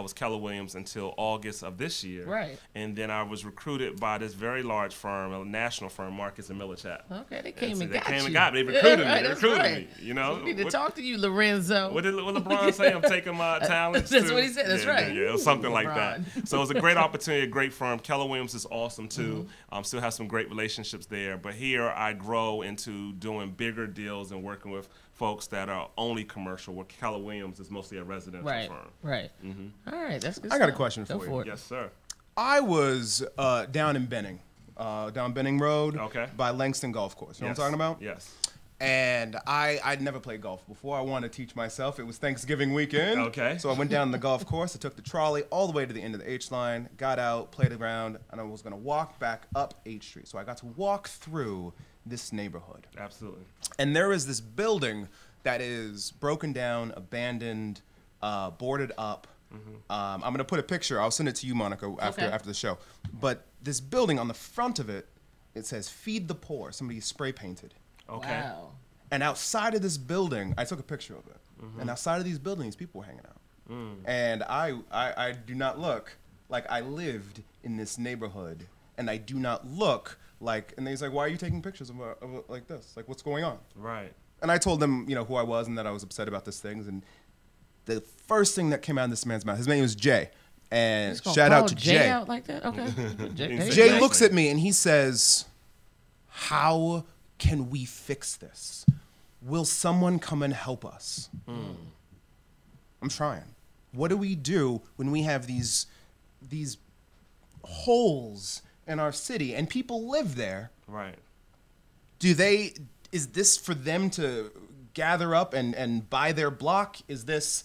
Speaker 19: was Keller Williams until August of this year.
Speaker 2: Right.
Speaker 19: And then I was recruited by this very large firm, a national firm, Marcus and Millichap.
Speaker 2: Okay, they came
Speaker 19: so
Speaker 2: and
Speaker 19: they
Speaker 2: got
Speaker 19: came
Speaker 2: you.
Speaker 19: and got me. They recruited
Speaker 2: Yeah, right,
Speaker 19: me. They
Speaker 2: that's
Speaker 19: recruited
Speaker 2: right.
Speaker 19: me. You know.
Speaker 2: So we need to talk to you, Lorenzo.
Speaker 19: What did LeBron say? I'm taking my talents.
Speaker 2: That's
Speaker 19: too.
Speaker 2: what he said. That's
Speaker 19: Yeah,
Speaker 2: right.
Speaker 19: Yeah, it was something like
Speaker 2: LeBron.
Speaker 19: that. So it was a great opportunity, a great firm. Keller Williams is awesome too. Still have some great relationships there. But here I grow into doing bigger deals and working with folks that are only commercial, where Keller Williams is mostly a residential firm.
Speaker 2: Right.
Speaker 19: Mm-hmm.
Speaker 2: All right, that's good.
Speaker 3: I got a
Speaker 2: stuff.
Speaker 3: question
Speaker 2: Go
Speaker 3: for you.
Speaker 2: it.
Speaker 19: Yes, sir.
Speaker 3: I was down in Benning, down Benning Road,
Speaker 19: Okay.
Speaker 3: by Langston Golf Course. You know what I'm talking about?
Speaker 19: Yes.
Speaker 3: And I'd never played golf before. I wanted to teach myself. It was Thanksgiving weekend.
Speaker 19: Okay.
Speaker 3: So I went down the golf course. I took the trolley all the way to the end of the H line, got out, played around, and I was going to walk back up H Street. So I got to walk through this neighborhood.
Speaker 19: Absolutely.
Speaker 3: And there is this building that is broken down, abandoned, boarded up. I'm going to put a picture. I'll send it to you, Monica, after the show. But this building, on the front of it, it says, "Feed the Poor." Somebody spray painted.
Speaker 19: Okay.
Speaker 2: Wow.
Speaker 3: And outside of this building, I took a picture of it. And outside of these buildings, people were hanging out. And I do not look like I lived in this neighborhood. And I do not look like, and he's like, "Why are you taking pictures of it like this? Like, what's going on?"
Speaker 19: Right.
Speaker 3: And I told them, who I was and that I was upset about these things. And the first thing that came out of this man's mouth, his name was Jay. And shout out to Jay.
Speaker 2: Out like that? Okay.
Speaker 3: Jay looks at me and he says, "How can we fix this? Will someone come and help us?" I'm trying. What do we do when we have these holes in our city and people live there?
Speaker 19: Right.
Speaker 3: Is this for them to gather up and buy their block? Is this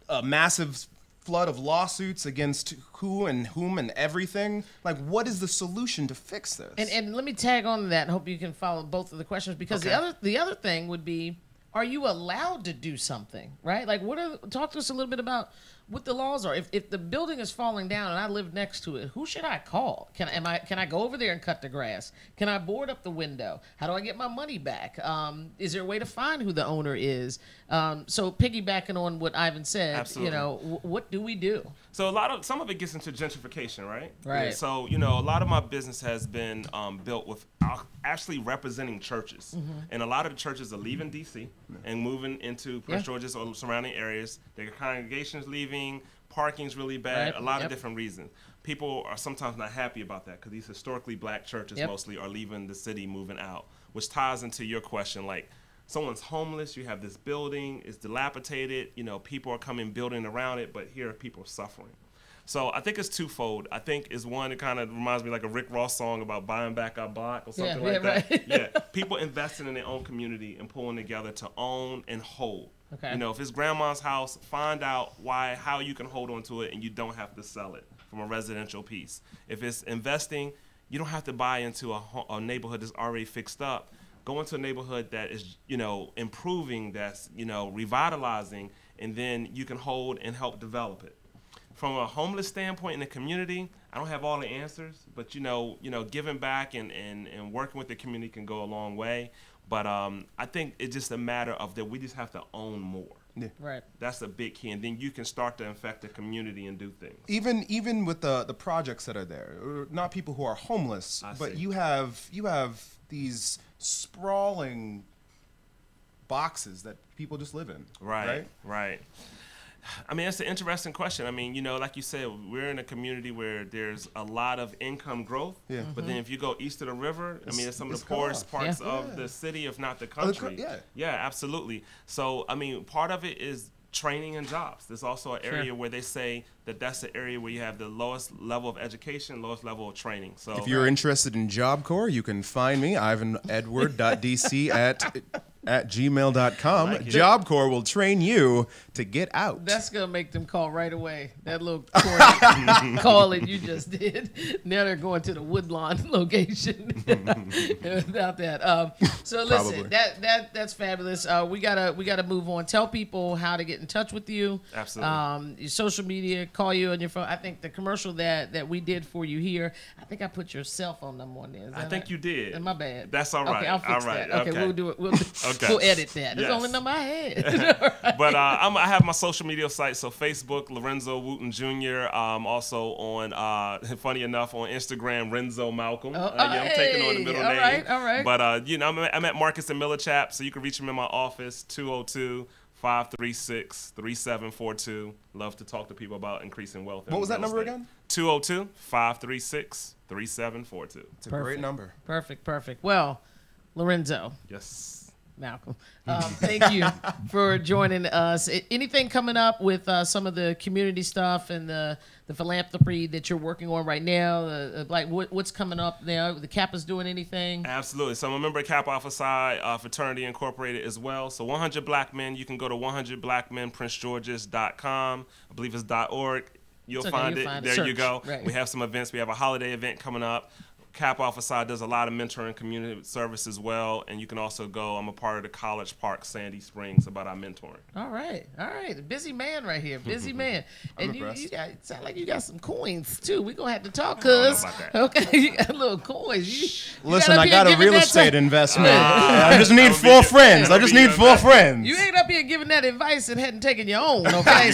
Speaker 3: a massive flood of lawsuits against who and whom and everything? Like, what is the solution to fix this?
Speaker 2: And let me tag on to that and hope you can follow both of the questions, because the other thing would be, are you allowed to do something, right? Like, talk to us a little bit about what the laws are. If the building is falling down and I live next to it, who should I call? Can I go over there and cut the grass? Can I board up the window? How do I get my money back? Is there a way to find who the owner is? So piggybacking on what Ivan said,
Speaker 19: Absolutely.
Speaker 2: What do we do?
Speaker 19: So some of it gets into gentrification, right?
Speaker 2: Right.
Speaker 19: Yeah, so a lot of my business has been built with actually representing churches, and a lot of the churches are leaving DC and moving into Prince George's or surrounding areas. Their congregations leaving, parking's really bad,
Speaker 2: Right.
Speaker 19: a lot of different reasons. People are sometimes not happy about that because these historically black churches mostly are leaving the city, moving out, which ties into your question, like, someone's homeless, you have this building, it's dilapidated, people are coming building around it, but here people are suffering. So I think it's twofold. I think it's one, it kind of reminds me like a Rick Ross song about buying back our block or something like that.
Speaker 2: Right.
Speaker 19: Yeah, people investing in their own community and pulling together to own and hold.
Speaker 2: Okay.
Speaker 19: If it's grandma's house, find out how you can hold on to it and you don't have to sell it from a residential piece. If it's investing, you don't have to buy into a neighborhood that's already fixed up. Go into a neighborhood that is, improving, that's, revitalizing, and then you can hold and help develop it. From a homeless standpoint in the community, I don't have all the answers, but giving back and working with the community can go a long way. But I think it's just a matter of that we just have to own more.
Speaker 3: Yeah.
Speaker 2: Right.
Speaker 19: That's a big key, and then you can start to infect the community and do things.
Speaker 3: Even with the projects that are there, not people who are homeless, but you have these sprawling boxes that people just live in.
Speaker 19: Right. I mean, it's an interesting question. I mean, like you said, we're in a community where there's a lot of income growth.
Speaker 3: Yeah.
Speaker 19: But then if you go east of the river, it's some of the poorest parts of the city, if not the country. Yeah, absolutely. So, I mean, part of it is training and jobs. There's also an area where they say that's the area where you have the lowest level of education, lowest level of training. So
Speaker 3: if you're interested in Job Corps, you can find me, ivanedward.dc at at gmail.com.
Speaker 2: Like it.
Speaker 3: Job Corps will train you to get out.
Speaker 2: That's gonna make them call right away. That little call that you just did. Now they're going to the Woodlawn location. Without that, so listen, that's fabulous. We gotta move on. Tell people how to get in touch with you.
Speaker 19: Absolutely.
Speaker 2: Your social media, call you on your phone. I think the commercial that we did for you here, I think I put your cell phone number on there.
Speaker 19: I think you did.
Speaker 2: My bad.
Speaker 19: That's all right.
Speaker 2: Okay, I'll fix that. Okay, we'll do it. We'll edit that. It's the only number I had. Right.
Speaker 19: But I have my social media sites, so Facebook, Lorenzo Wooten Jr. Also on, funny enough, on Instagram, Renzo Malcolm. I'm taking on the middle name.
Speaker 2: All right.
Speaker 19: But I'm at Marcus and Millichap, so you can reach him in my office, 202-536-3742. Love to talk to people about increasing wealth.
Speaker 3: What was that number again?
Speaker 19: 202-536-3742.
Speaker 3: It's a great number.
Speaker 2: Perfect. Well, Lorenzo.
Speaker 19: Yes.
Speaker 2: Malcolm, thank you for joining us. Anything coming up with some of the community stuff and the philanthropy that you're working on right now? Like what's coming up now? The Kappa's doing anything?
Speaker 19: Absolutely. So I'm a member of Kappa Alpha Psi Fraternity Incorporated as well. So 100 Black Men, you can go to 100blackmenprincegeorges.com. I believe it's .org. You'll find it. There you go. Right. We have some events. We have a holiday event coming up. Kappa Alpha Psi does a lot of mentoring community service as well, and you can also go. I'm a part of the College Park Sandy Springs about our mentoring.
Speaker 2: All right, busy man right here, busy man. And you sound like you got some coins too. We gonna have to talk, cuz. Okay, you got little coins.
Speaker 3: Listen, I got a real estate investment. I just need 4 friends. I just need 4 friends.
Speaker 2: You ain't up here giving that advice and hadn't taken your own. Okay,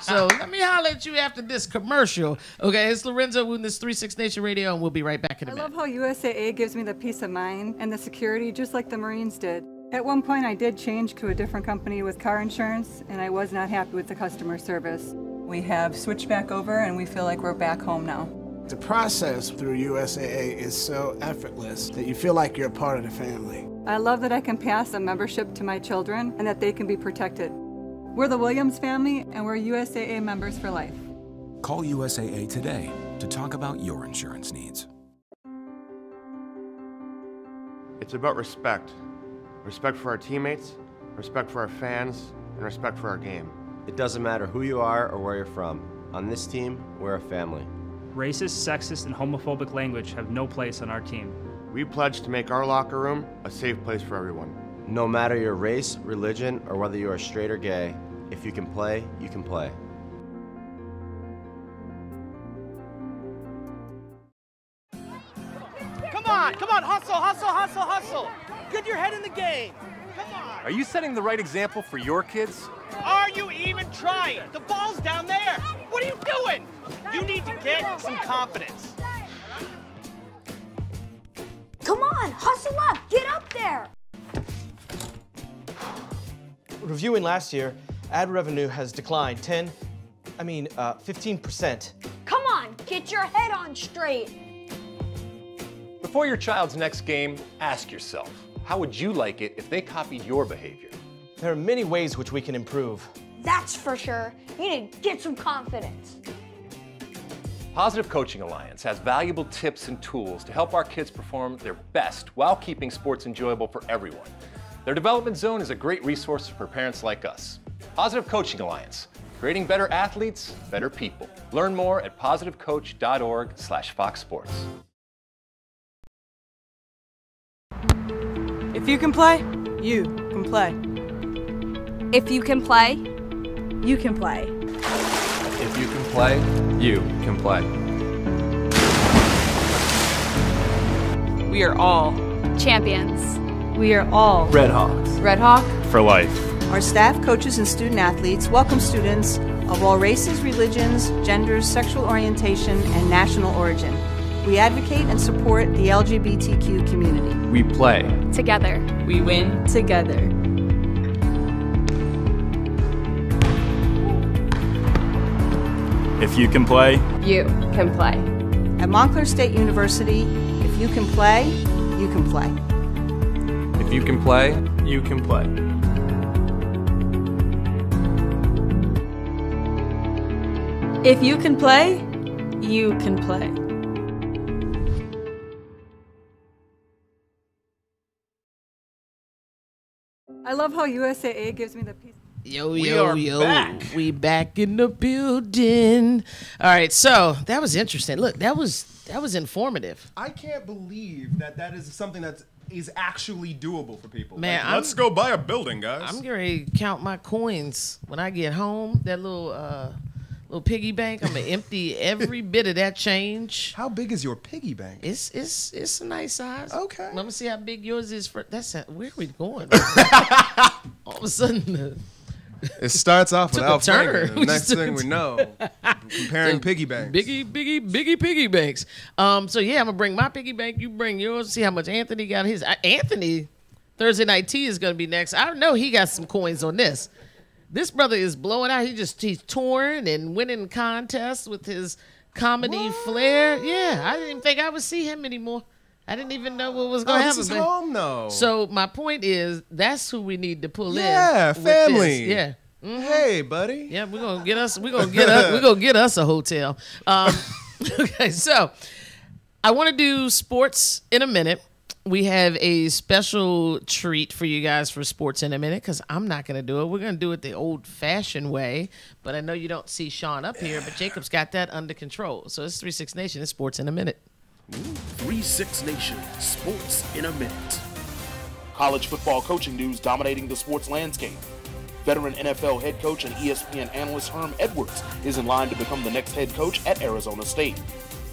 Speaker 2: so let me holler at you after this commercial. Okay, it's Lorenzo Wooten, this 36 Nation Radio, and we'll be right back in a minute.
Speaker 8: I love how USAA gives me the peace of mind and the security just like the Marines did. At one point I did change to a different company with car insurance and I was not happy with the customer service. We have switched back over and we feel like we're back home now.
Speaker 9: The process through USAA is so effortless that you feel like you're a part of the family.
Speaker 8: I love that I can pass a membership to my children and that they can be protected. We're the Williams family and we're USAA members for life.
Speaker 10: Call USAA today to talk about your insurance needs.
Speaker 16: It's about respect. Respect for our teammates, respect for our fans, and respect for our game.
Speaker 17: It doesn't matter who you are or where you're from. On this team, we're a family.
Speaker 18: Racist, sexist, and homophobic language have no place on our team.
Speaker 16: We pledge to make our locker room a safe place for everyone.
Speaker 17: No matter your race, religion, or whether you are straight or gay, if you can play, you can play.
Speaker 4: Come on, hustle. Get your head in the game. Come on.
Speaker 5: Are you setting the right example for your kids?
Speaker 4: Are you even trying? The ball's down there. What are you doing? You need to get some confidence.
Speaker 6: Come on, hustle up, get up there.
Speaker 7: Reviewing last year, ad revenue has declined 15%.
Speaker 6: Come on, get your head on straight.
Speaker 5: Before your child's next game, ask yourself, how would you like it if they copied your behavior?
Speaker 7: There are many ways which we can improve.
Speaker 6: That's for sure. You need to get some confidence.
Speaker 5: Positive Coaching Alliance has valuable tips and tools to help our kids perform their best while keeping sports enjoyable for everyone. Their development zone is a great resource for parents like us. Positive Coaching Alliance, creating better athletes, better people. Learn more at positivecoach.org/foxsports.
Speaker 13: If you can play, you can play.
Speaker 11: If you can play,
Speaker 13: you can play.
Speaker 12: If you can play, you can play.
Speaker 13: We are all
Speaker 11: champions.
Speaker 13: We are all
Speaker 12: Red Hawks.
Speaker 13: Red Hawk
Speaker 12: For life.
Speaker 14: Our staff, coaches, and student athletes welcome students of all races, religions, genders, sexual orientation, and national origin. We advocate and support the LGBTQ community.
Speaker 12: We play.
Speaker 11: Together.
Speaker 13: We win together.
Speaker 12: If you can play,
Speaker 11: you can play.
Speaker 14: At Montclair State University, if you can play, you can play.
Speaker 12: If you can play, you can play.
Speaker 13: If you can play, you can play.
Speaker 8: I love how USAA gives me the peace.
Speaker 2: Yo,
Speaker 3: We
Speaker 2: yo,
Speaker 3: are
Speaker 2: yo.
Speaker 3: back.
Speaker 2: We back in the building. All right, so that was interesting. Look, that was informative.
Speaker 3: I can't believe that is something that is actually doable for people.
Speaker 2: Man,
Speaker 3: Like, let's go buy a building, guys.
Speaker 2: I'm getting ready to count my coins when I get home. That little piggy bank. I'm gonna empty every bit of that change.
Speaker 3: How big is your piggy bank?
Speaker 2: It's a nice size.
Speaker 3: Okay.
Speaker 2: Let me see how big yours is. Where are we going? All of a sudden,
Speaker 3: It starts off
Speaker 2: Took
Speaker 3: without
Speaker 2: a turn.
Speaker 3: thinking.
Speaker 2: We
Speaker 3: The next
Speaker 2: just
Speaker 3: thing we know, comparing piggy banks.
Speaker 2: biggie piggy banks. So yeah, I'm gonna bring my piggy bank. You bring yours. See how much Anthony got his. Anthony, Thursday Night Tea is gonna be next. I know he got some coins on this. This brother is blowing out. He's touring and winning contests with his comedy flair. Yeah, I didn't even think I would see him anymore. I didn't even know what was going to happen.
Speaker 3: This is home, though.
Speaker 2: So my point is, that's who we need to pull in.
Speaker 3: Yeah,
Speaker 2: with
Speaker 3: family.
Speaker 2: this. Yeah. Mhm.
Speaker 3: Hey, buddy.
Speaker 2: Yeah, we're gonna get us a hotel. Okay, so I want to do sports in a minute. We have a special treat for you guys for sports in a minute because I'm not going to do it. We're going to do it the old-fashioned way. But I know you don't see Sean up here, but Jacob's got that under control. So it's 3-6 Nation. It's sports in a minute.
Speaker 1: 3-6 Nation, sports in a minute. College football coaching news dominating the sports landscape. Veteran NFL head coach and ESPN analyst Herm Edwards is in line to become the next head coach at Arizona State.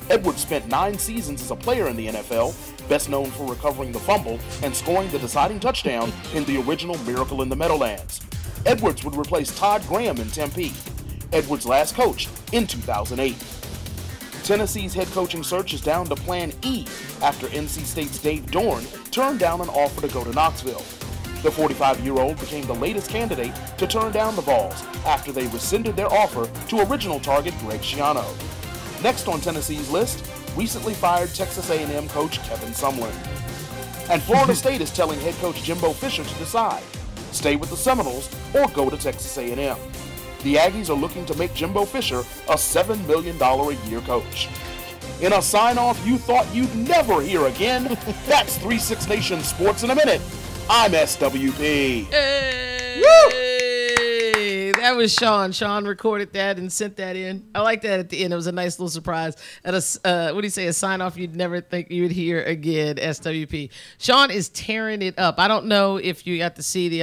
Speaker 1: Edwards spent 9 seasons as a player in the NFL, best known for recovering the fumble and scoring the deciding touchdown in the original Miracle in the Meadowlands. Edwards would replace Todd Graham in Tempe. Edwards last coached in 2008. Tennessee's head coaching search is down to Plan E after NC State's Dave Dorn turned down an offer to go to Knoxville. The 45-year-old became the latest candidate to turn down the Vols after they rescinded their offer to original target Greg Schiano. Next on Tennessee's list, recently fired Texas A&M coach Kevin Sumlin. And Florida State is telling head coach Jimbo Fisher to decide, stay with the Seminoles or go to Texas A&M. The Aggies are looking to make Jimbo Fisher a $7 million a year coach. In a sign-off you thought you'd never hear again, that's 3-6 Nation Sports in a Minute. I'm SWP.
Speaker 2: Hey! That was Sean. Sean recorded that and sent that in. I like that at the end. It was a nice little surprise. At a what do you say? A sign off you'd never think you'd hear again. SWP. Sean is tearing it up. I don't know if you got to see the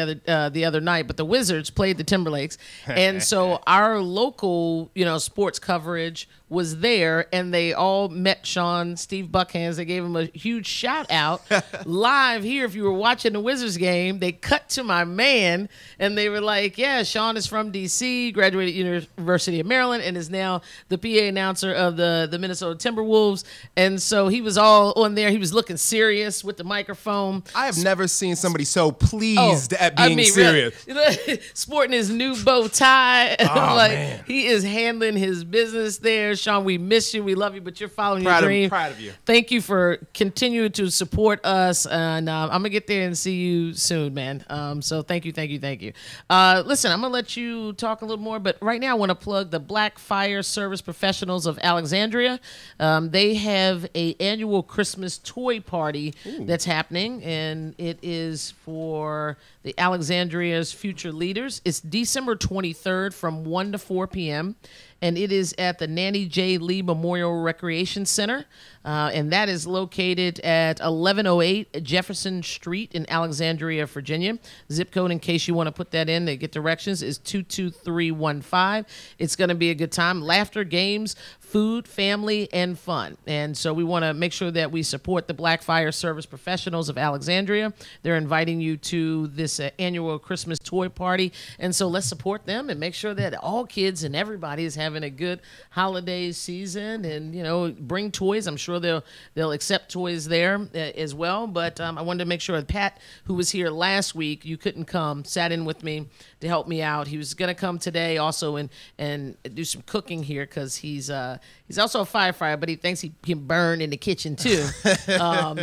Speaker 2: other night, but the Wizards played the Timberlakes, and so our local sports coverage was there, and they all met Sean, Steve Buckhands. They gave him a huge shout out live here. If you were watching the Wizards game, they cut to my man, and they were like, yeah, Sean is from D.C., graduated University of Maryland, and is now the PA announcer of the Minnesota Timberwolves. And so he was all on there. He was looking serious with the microphone.
Speaker 3: I have never seen somebody so pleased at being serious.
Speaker 2: Really, sporting his new bow tie.
Speaker 3: Oh,
Speaker 2: like,
Speaker 3: man.
Speaker 2: He is handling his business there. Sean, we miss you. We love you, but you're following your dream.
Speaker 3: Proud of you.
Speaker 2: Thank you for continuing to support us. And I'm going to get there and see you soon, man. So thank you. Listen, I'm going to let you talk a little more, but right now I want to plug the Black Fire Service Professionals of Alexandria. They have an annual Christmas toy party that's happening, and it is for the Alexandria's future leaders. It's December 23rd from 1 to 4 p.m., and it is at the Nanny J. Lee Memorial Recreation Center, and that is located at 1108 Jefferson Street in Alexandria, Virginia. Zip code, in case you want to put that in to get directions, is 22315. It's going to be a good time. Laughter, games, food, family, and fun. And so we want to make sure that we support the Black Fire Service Professionals of Alexandria. They're inviting you to this annual Christmas toy party, and so let's support them and make sure that all kids and everybody is having a good holiday season, and bring toys. I'm sure they'll accept toys there as well, but I wanted to make sure that Pat, who was here last week, you couldn't come, sat in with me to help me out. He was going to come today also and do some cooking here because he's also a firefighter, but he thinks he can burn in the kitchen too.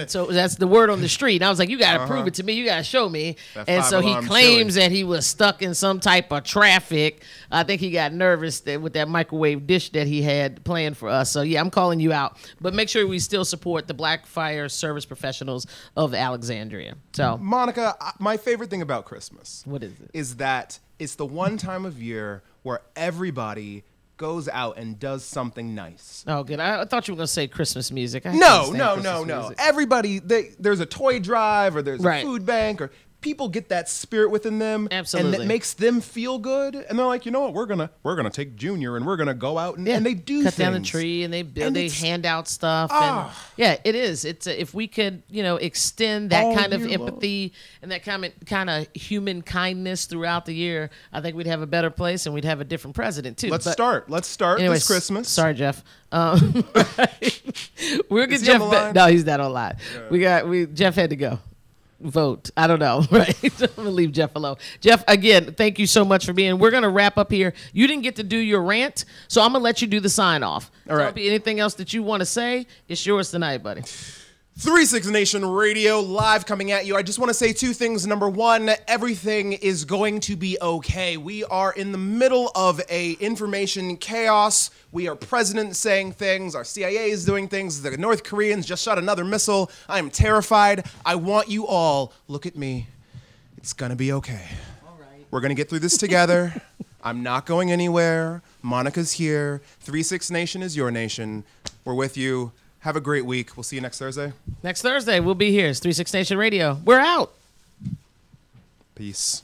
Speaker 2: So that's the word on the street. And I was like, you got to prove it to me. You got to show me. And so he
Speaker 3: alarm
Speaker 2: claims that he was stuck in some type of traffic. I think he got nervous with that microwave dish that he had planned for us. So, yeah, I'm calling you out. But make sure we still support the Black Fire Service Professionals of Alexandria. So,
Speaker 3: Monica, my favorite thing about Christmas.
Speaker 2: What is it?
Speaker 3: Is that it's the one time of year where everybody goes out and does something nice.
Speaker 2: Oh, good. I thought you were going to say Christmas music.
Speaker 3: No. Everybody, there's a toy drive or there's a food bank or people get that spirit within them.
Speaker 2: Absolutely.
Speaker 3: And it makes them feel good. And they're like, you know what, we're gonna take Junior and we're gonna go out and they do
Speaker 2: cut
Speaker 3: things.
Speaker 2: down the tree and they hand out stuff. And yeah, it is. It's if we could, extend that kind of empathy and that kind of human kindness throughout the year, I think we'd have a better place and we'd have a different president too.
Speaker 3: Let's start
Speaker 2: Anyways,
Speaker 3: this Christmas.
Speaker 2: Sorry, Jeff. We'll get Jeff back. No, he's not online. Yeah. Jeff had to go. Vote. I don't know, right? I'm going to leave Jeff alone. Jeff, again, thank you so much for being. We're going to wrap up here. You didn't get to do your rant, so I'm going to let you do the sign-off. All right. Anything else that you want to say, it's yours tonight, buddy.
Speaker 3: 36 Nation Radio live coming at you. I just want to say two things. Number one, everything is going to be okay. We are in the middle of a information chaos. We are president saying things. Our CIA is doing things. The North Koreans just shot another missile. I am terrified. I want you all, look at me. It's going to be okay. All right. We're going to get through this together. I'm not going anywhere. Monica's here. 36 Nation is your nation. We're with you. Have a great week. We'll see you next Thursday.
Speaker 2: Next Thursday, we'll be here. It's 36 Nation Radio. We're out.
Speaker 3: Peace.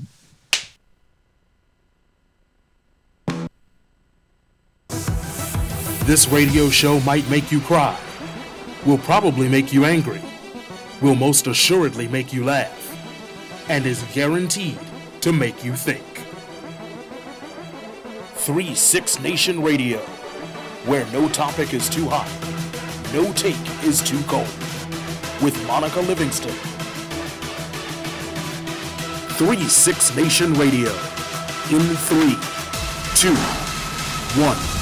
Speaker 1: This radio show might make you cry. Will probably make you angry. Will most assuredly make you laugh. And is guaranteed to make you think. 36 Nation Radio, where no topic is too hot. No take is too cold. With Monica Livingston. 36 Nation Radio. In 3, 2, 1.